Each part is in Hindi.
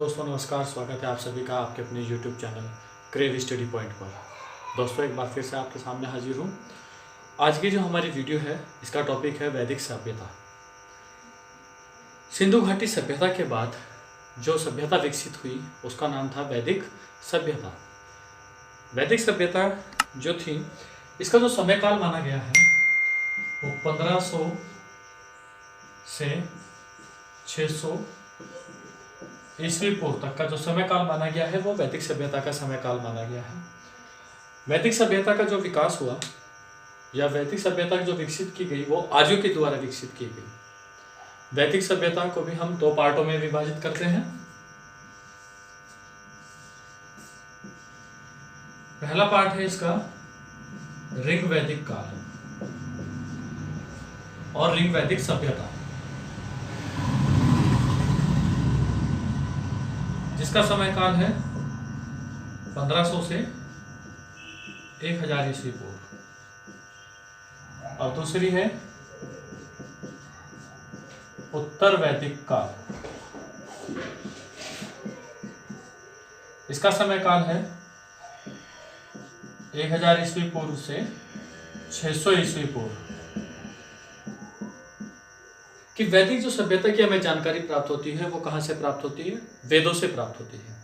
दोस्तों नमस्कार, स्वागत है आप सभी का आपके अपने YouTube channel crave study point पर। दोस्तों एक बार फिर से आपके सामने हाजिर हूँ। आज की जो हमारी वीडियो है इसका टॉपिक है वैदिक सभ्यता। सिंधु घाटी सभ्यता के बाद जो सभ्यता विकसित हुई उसका नाम था वैदिक सभ्यता। वैदिक सभ्यता जो थी इसका जो समय काल माना गया है वो 1500 से 600 ईस्वी पूर्व तक का जो समय काल माना गया है वो वैदिक सभ्यता का समय काल माना गया है। वैदिक सभ्यता का जो विकास हुआ या वैदिक सभ्यता जो विकसित की गई वो आर्यों के द्वारा विकसित की गई। वैदिक सभ्यता को भी हम दो पार्टों में विभाजित करते हैं। पहला पार्ट है इसका ऋग वैदिक काल और ऋग वैदिक सभ्यता, जिसका समय काल है 1500 से 1000 ईस्वी पूर्व। और दूसरी है उत्तर वैदिक काल, इसका समय काल है 1000 ईस्वी पूर्व से 600 ईस्वी पूर्व। कि वैदिक जो सभ्यता की हमें जानकारी प्राप्त होती है वो कहाँ से प्राप्त होती है? वेदों से प्राप्त होती है।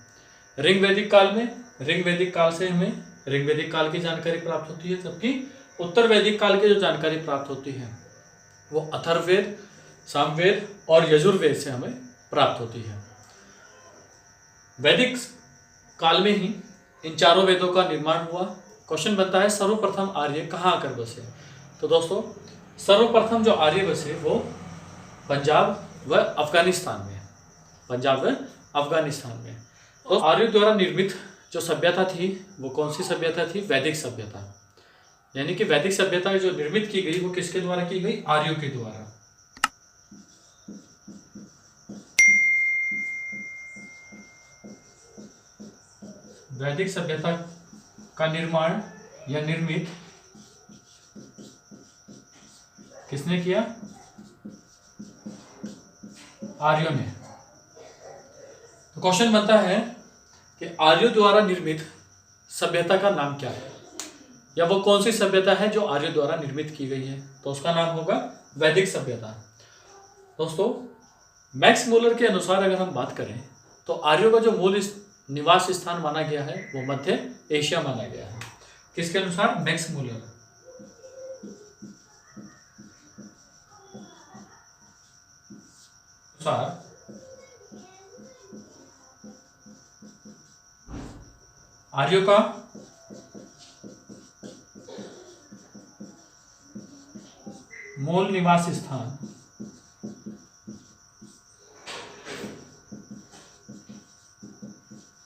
ऋग वैदिक काल में ऋग वैदिक काल से हमें ऋग वैदिक काल की जानकारी प्राप्त होती है, जबकि उत्तर वैदिक काल की जो जानकारी प्राप्त होती है वो अथर्ववेद, सामवेद और यजुर्वेद से हमें प्राप्त होती है। वैदिक काल में ही इन चारों वेदों का निर्माण हुआ। क्वेश्चन बनता है सर्वप्रथम आर्य कहाँ आकर बसे? तो दोस्तों सर्वप्रथम जो आर्य बसे वो पंजाब व अफगानिस्तान में, पंजाब व अफगानिस्तान में। तो आर्यों द्वारा निर्मित जो सभ्यता थी वो कौन सी सभ्यता थी? वैदिक सभ्यता। यानी कि वैदिक सभ्यता जो निर्मित की गई वो किसके द्वारा की गई? आर्यों के द्वारा। वैदिक सभ्यता का निर्माण या निर्मित किसने किया? आर्यों ने। तो क्वेश्चन बनता है कि आर्यों द्वारा निर्मित सभ्यता का नाम क्या है, या वो कौन सी सभ्यता है जो आर्यों द्वारा निर्मित की गई है? तो उसका नाम होगा वैदिक सभ्यता। दोस्तों मैक्स मूलर के अनुसार अगर हम बात करें तो आर्यों का जो मूल निवास स्थान माना गया है वो मध्य एशिया माना गया है। किसके अनुसार? Max Muller. आर्यों का मूल निवास स्थान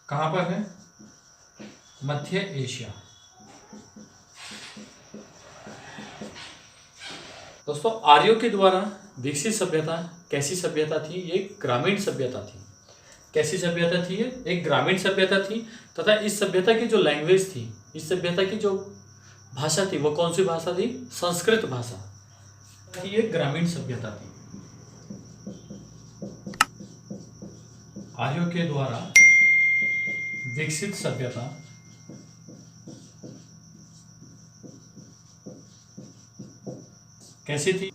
कहां पर है? मध्य एशिया। दोस्तों आर्यों के द्वारा विकसित सभ्यता कैसी सभ्यता थी? ये ग्रामीण सभ्यता थी। कैसी सभ्यता थी? ये एक ग्रामीण सभ्यता थी, तथा इस सभ्यता की जो लैंग्वेज थी, इस सभ्यता की जो भाषा थी वो कौन सी भाषा थी? संस्कृत भाषा। ये ग्रामीण सभ्यता थी। आर्यों के द्वारा विकसित सभ्यता कैसी थी?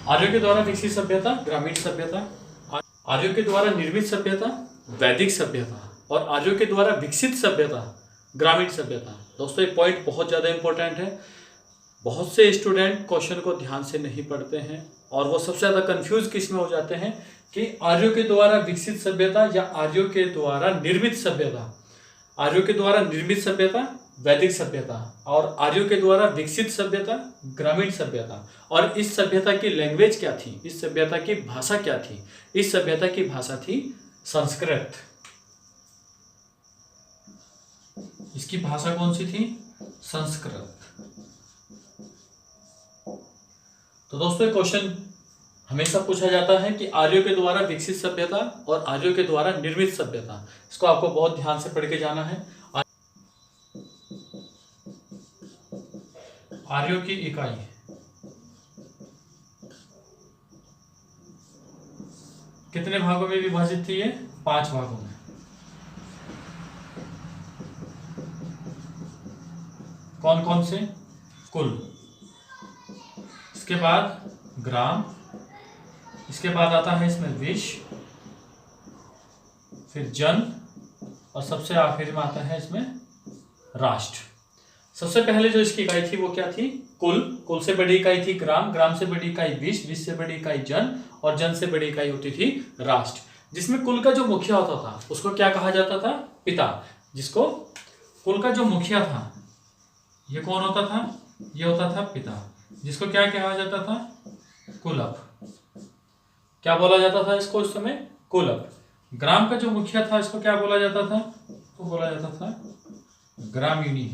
आर्यों के द्वारा विकसित सभ्यता ग्रामीण सभ्यता, आर्यों के द्वारा निर्मित सभ्यता वैदिक सभ्यता, और आर्यों के द्वारा विकसित सभ्यता ग्रामीण सभ्यता। दोस्तों ये पॉइंट बहुत ज़्यादा इंपॉर्टेंट है। बहुत से स्टूडेंट क्वेश्चन को ध्यान से नहीं पढ़ते हैं और वो सबसे ज़्यादा कंफ्यूज किस में हो जाते हैं कि आर्यों के द्वारा विकसित सभ्यता या आर्यों के द्वारा निर्मित सभ्यता। आर्यों के द्वारा निर्मित सभ्यता वैदिक सभ्यता और आर्यों के द्वारा विकसित सभ्यता ग्रामीण सभ्यता। और इस सभ्यता की लैंग्वेज क्या थी? इस सभ्यता की भाषा क्या थी? इस सभ्यता की भाषा थी संस्कृत। इसकी भाषा कौन सी थी? संस्कृत। तो दोस्तों क्वेश्चन हमेशा पूछा जाता है कि आर्यों के द्वारा विकसित सभ्यता और आर्यों के द्वारा निर्मित सभ्यता, इसको आपको बहुत ध्यान से पढ़ के जाना है। आर्यों की इकाई कितने भागों में विभाजित थी ये? 5 भागों में। कौन कौन से? कुल, इसके बाद ग्राम, इसके बाद आता है इसमें विश्व, फिर जन, और सबसे आखिर में आता है इसमें राष्ट्र। सबसे पहले जो इसकी इकाई थी वो क्या थी? कुल। कुल से बड़ी इकाई थी ग्राम, ग्राम से बड़ी इकाई विश्व, विश्व से बड़ी इकाई जन, और जन से बड़ी इकाई होती थी राष्ट्र। जिसमें कुल का जो मुखिया होता था उसको क्या कहा जाता था? पिता। जिसको कुल का जो मुखिया था ये कौन होता था? ये होता था पिता। जिसको क्या कहा जाता था? कुलप। क्या बोला जाता था इसको उस समय? कुलप। ग्राम का जो मुखिया था इसको क्या बोला जाता था? तो बोला जाता था ग्रामीणी।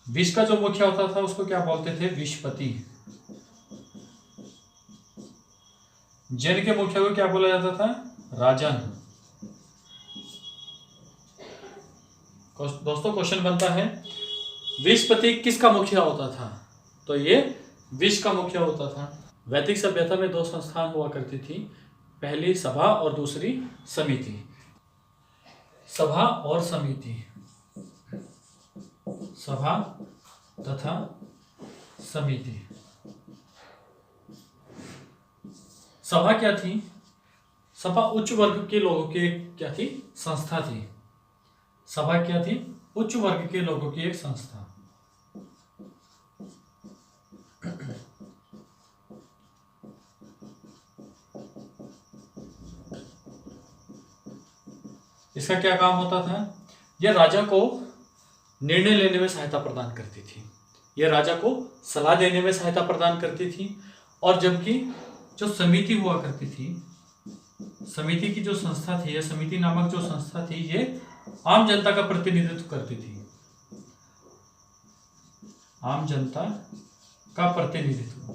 विश्व का जो मुखिया होता था उसको क्या बोलते थे? विश्वपति। जन के मुखिया को क्या बोला जाता था? राजन। दोस्तों क्वेश्चन बनता है विश्वपति किसका मुखिया होता था? तो ये विश्व का मुखिया होता था। वैदिक सभ्यता में 2 संस्थान हुआ करती थी, पहली सभा और दूसरी समिति। सभा और समिति, सभा तथा समिति। सभा क्या थी? सभा उच्च वर्ग के लोगों की क्या थी? संस्था थी। सभा क्या थी? उच्च वर्ग के लोगों की एक संस्था। इसका क्या काम होता था? यह राजा को निर्णय लेने में सहायता प्रदान करती थी, यह राजा को सलाह देने में सहायता प्रदान करती थी। और जबकि जो समिति हुआ करती थी, समिति की जो संस्था थी, यह समिति नामक जो संस्था थी, ये आम जनता का प्रतिनिधित्व करती थी। आम जनता का प्रतिनिधित्व।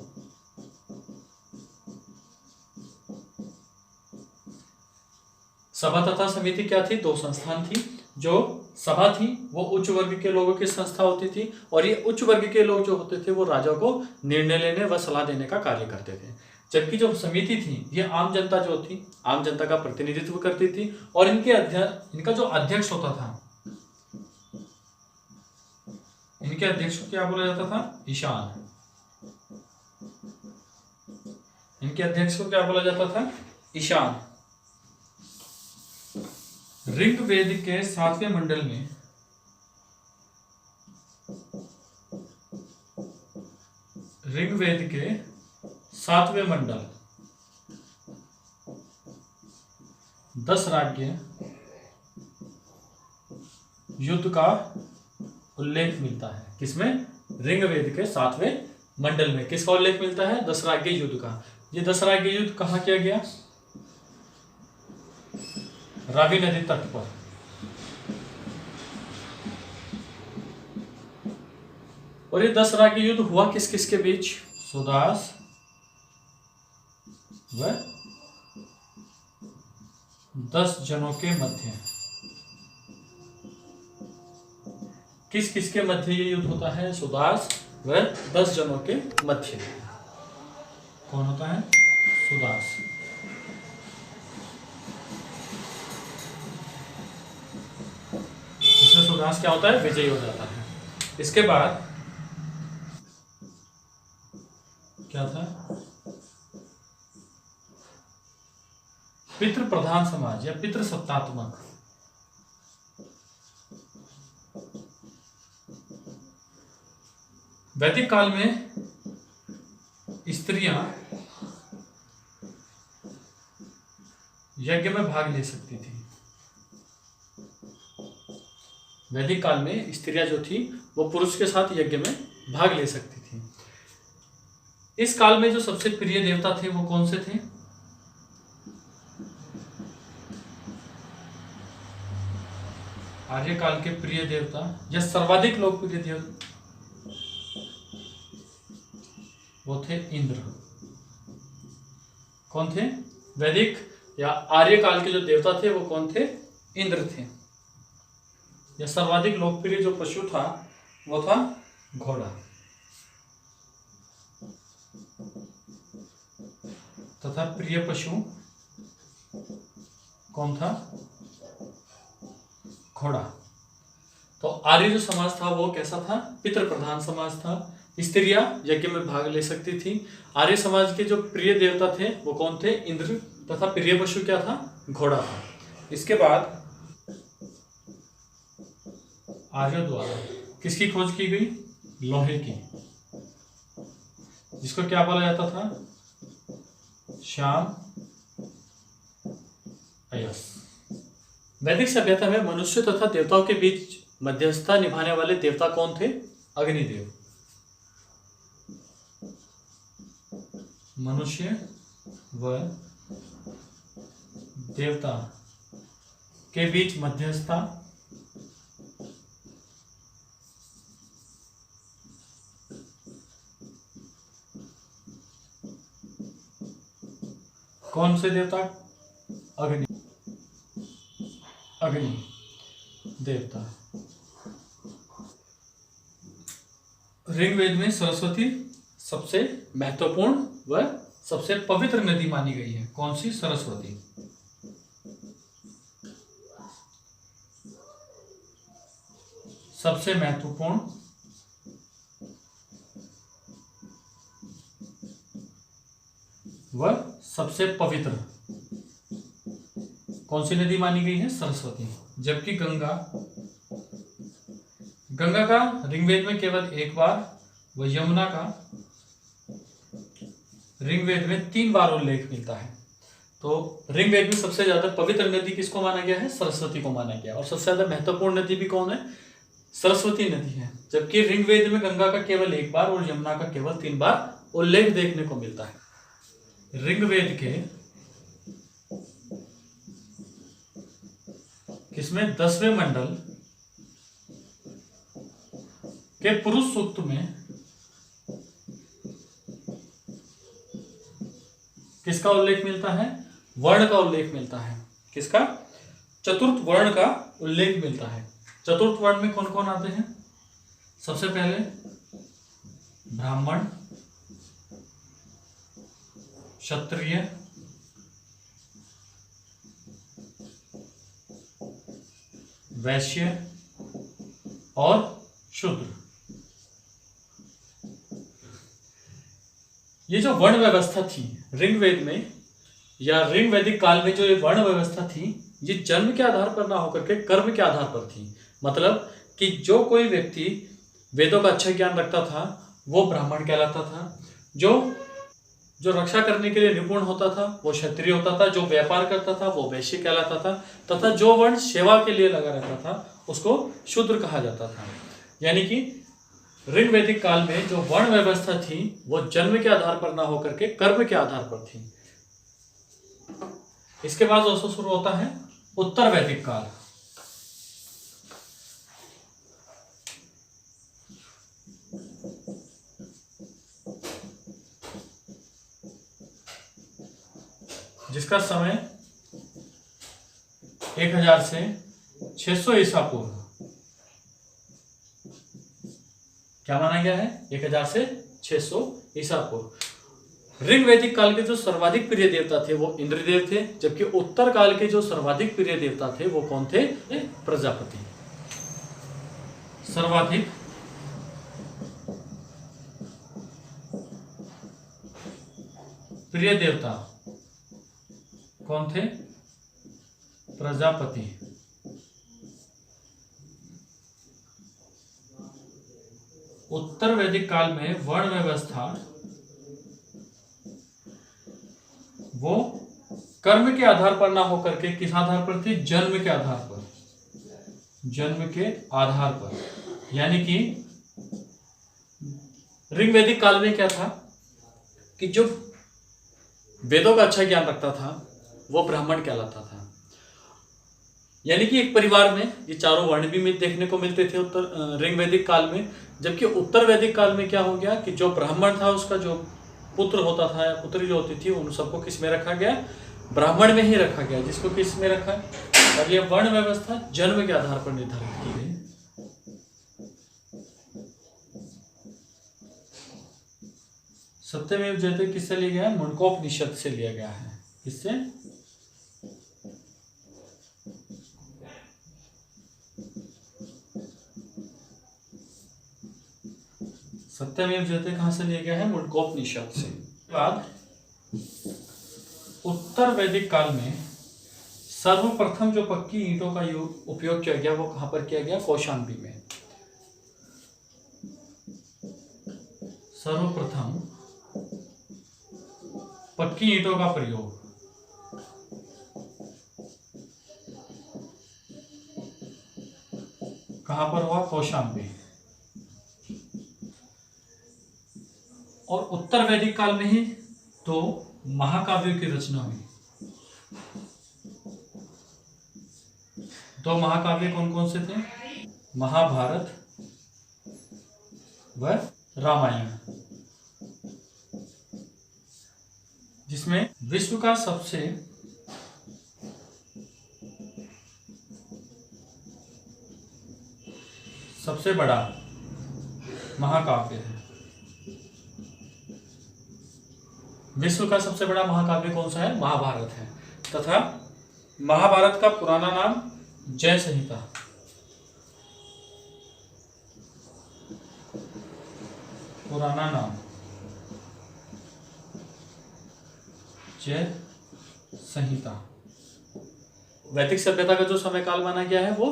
सभा तथा समिति क्या थी? 2 संस्थान थी। जो सभा थी वो उच्च वर्ग के लोगों की संस्था होती थी, और ये उच्च वर्ग के लोग जो होते थे वो राजा को निर्णय लेने व सलाह देने का कार्य करते थे। जबकि जो समिति थी ये आम जनता जो थी, आम जनता का प्रतिनिधित्व करती थी। और इनका जो अध्यक्ष होता था, इनके अध्यक्ष को क्या बोला जाता था? ईशान। इनके अध्यक्ष को क्या बोला जाता था? ईशान। ऋग्वेद के 7वें मंडल में ऋग्वेद के 7वें मंडल 10 राज्य युद्ध का उल्लेख मिलता है। किसमें? ऋग्वेद के 7वें मंडल में किसका उल्लेख मिलता है? 10 राज्य युद्ध का। ये 10 राज्य युद्ध कहाँ किया गया? रावी नदी तट पर। और ये 10 राज्य युद्ध हुआ किस किस के बीच? सुदास व 10 जनों के मध्य। किस किस के मध्य ये युद्ध होता है? सुदास व 10 जनों के मध्य। कौन होता है? सुदास। इसमें सुदास क्या होता है? विजयी हो जाता है। इसके बाद क्या था? पितृ प्रधान समाज या पितृ सत्तात्मक। वैदिक काल में स्त्रियां यज्ञ में भाग ले सकती थी। वैदिक काल में स्त्रियां जो थी वो पुरुष के साथ यज्ञ में भाग ले सकती थी। इस काल में जो सबसे प्रिय देवता थे वो कौन से थे? आर्य काल के प्रिय देवता या सर्वाधिक लोकप्रिय देवता वो थे इंद्र। कौन थे? वैदिक या आर्य काल के जो देवता थे वो कौन थे? इंद्र थे। या सर्वाधिक लोकप्रिय जो पशु था वो था घोड़ा। तथा प्रिय पशु कौन था? घोड़ा। तो आर्य जो समाज था वो कैसा था? पितृ प्रधान समाज था। स्त्रियां यज्ञ में भाग ले सकती थी। आर्य समाज के जो प्रिय देवता थे वो कौन थे? इंद्र। तथा प्रिय पशु क्या था? घोड़ा था। इसके बाद आर्यों द्वारा किसकी खोज की गई? लोहे की, जिसको क्या बोला जाता था? श्याम अयस। वैदिक सभ्यता में मनुष्य तथा देवताओं के बीच मध्यस्थता निभाने वाले देवता कौन थे? अग्निदेव। मनुष्य व देवता के बीच मध्यस्थता कौन से देवता? अग्नि देवता। ऋग्वेद में सरस्वती सबसे महत्वपूर्ण व सबसे पवित्र नदी मानी गई है। कौन सी? सरस्वती। सबसे महत्वपूर्ण व सबसे पवित्र कौन सी नदी मानी गई है? सरस्वती। जबकि गंगा का ऋग्वेद में केवल एक बार व यमुना का ऋग्वेद में 3 बार उल्लेख मिलता है। तो ऋग्वेद में सबसे ज्यादा पवित्र नदी किसको माना गया है? सरस्वती को माना गया। और सबसे ज्यादा महत्वपूर्ण नदी भी कौन है? सरस्वती नदी है। जबकि ऋग्वेद में गंगा का केवल 1 बार और यमुना का केवल 3 बार उल्लेख देखने को मिलता है। ऋग्वेद के किसमें? 10वें मंडल के पुरुष सूक्त में किसका उल्लेख मिलता है? वर्ण का उल्लेख मिलता है। किसका? चतुर्थ वर्ण का उल्लेख मिलता है। चतुर्थ वर्ण में कौन कौन आते हैं? सबसे पहले ब्राह्मण, क्षत्रिय, वैश्य और शूद्र। ये जो वर्ण व्यवस्था थी ऋग्वेद में या ऋग्वैदिक काल में, जो ये वर्ण व्यवस्था थी, ये जन्म के आधार पर ना होकर के कर्म के आधार पर थी। मतलब कि जो कोई व्यक्ति वेदों का अच्छा ज्ञान रखता था वो ब्राह्मण कहलाता था। जो रक्षा करने के लिए निपुण होता था वो क्षत्रिय होता था। जो व्यापार करता था वो वैश्य कहलाता था। तथा जो वर्ण सेवा के लिए लगा रहता था उसको शूद्र कहा जाता था। यानी कि ऋग्वैदिक काल में जो वर्ण व्यवस्था थी वो जन्म के आधार पर ना होकर के कर्म के आधार पर थी। इसके बाद दोस्तों शुरू होता है उत्तर वैदिक काल। जिसका समय 1000 से 600 ईसा पूर्व क्या माना गया है? 1000 से 600 ईसा पूर्व। ऋग्वैदिक काल के जो सर्वाधिक प्रिय देवता थे वो इंद्रदेव थे। जबकि उत्तर काल के जो सर्वाधिक प्रिय देवता थे वो कौन थे? प्रजापति। सर्वाधिक प्रिय देवता कौन थे? प्रजापति। उत्तर वैदिक काल में वर्ण व्यवस्था वो कर्म के आधार पर ना होकर के किस आधार पर थी? जन्म के आधार पर। जन्म के आधार पर। यानी कि ऋग्वैदिक काल में क्या था कि जो वेदों का अच्छा ज्ञान रखता था वो ब्राह्मण कहलाता था। यानी कि एक परिवार में ये चारों वर्ण भी देखने को मिलते थे उत्तर ऋग्वैदिक काल में। जबकि उत्तर वैदिक काल में क्या हो गया कि जो ब्राह्मण था उसका जो पुत्र होता था या पुत्री जो होती थी उन सबको किस में रखा गया? ब्राह्मण में ही रखा गया। जिसको किस में रखा? और ये वर्ण व्यवस्था जन्म के आधार पर निर्धारित की गई। सत्यमेव जयते किससे लिया गया है? मुंडकोपनिषद से लिया गया है। किससे? सत्यमेव जयते कहां से लिया गया है? मुंडकोपनिषद से। बाद उत्तर वैदिक काल में सर्वप्रथम जो पक्की ईंटों का उपयोग किया गया वो कहां पर किया गया? कौशाम्बी में। सर्वप्रथम पक्की ईंटों का प्रयोग कहां पर हुआ? कौशाम्बी। और उत्तर वैदिक काल में ही तो महाकाव्यों की रचना हुई। तो महाकाव्य कौन कौन से थे? महाभारत व रामायण, जिसमें विश्व का सबसे बड़ा महाकाव्य है। विश्व का सबसे बड़ा महाकाव्य कौन सा है? महाभारत है। तथा महाभारत का पुराना नाम जय संहिता। पुराना नाम जय संहिता। वैदिक सभ्यता का जो समय काल माना गया है वो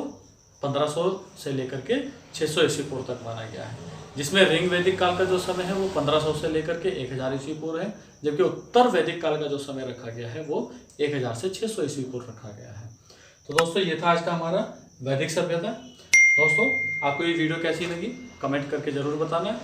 1500 से लेकर के 600 ईस्वी पूर्व तक माना गया है, जिसमें ऋग वैदिक काल का जो समय है वो 1500 से लेकर के 1000 ईस्वी पूर्व है, जबकि उत्तर वैदिक काल का जो समय रखा गया है वो 1000 से 600 ईस्वी पूर्व रखा गया है। तो दोस्तों ये था आज का हमारा वैदिक सभ्यता। दोस्तों आपको ये वीडियो कैसी लगी कमेंट करके जरूर बताना।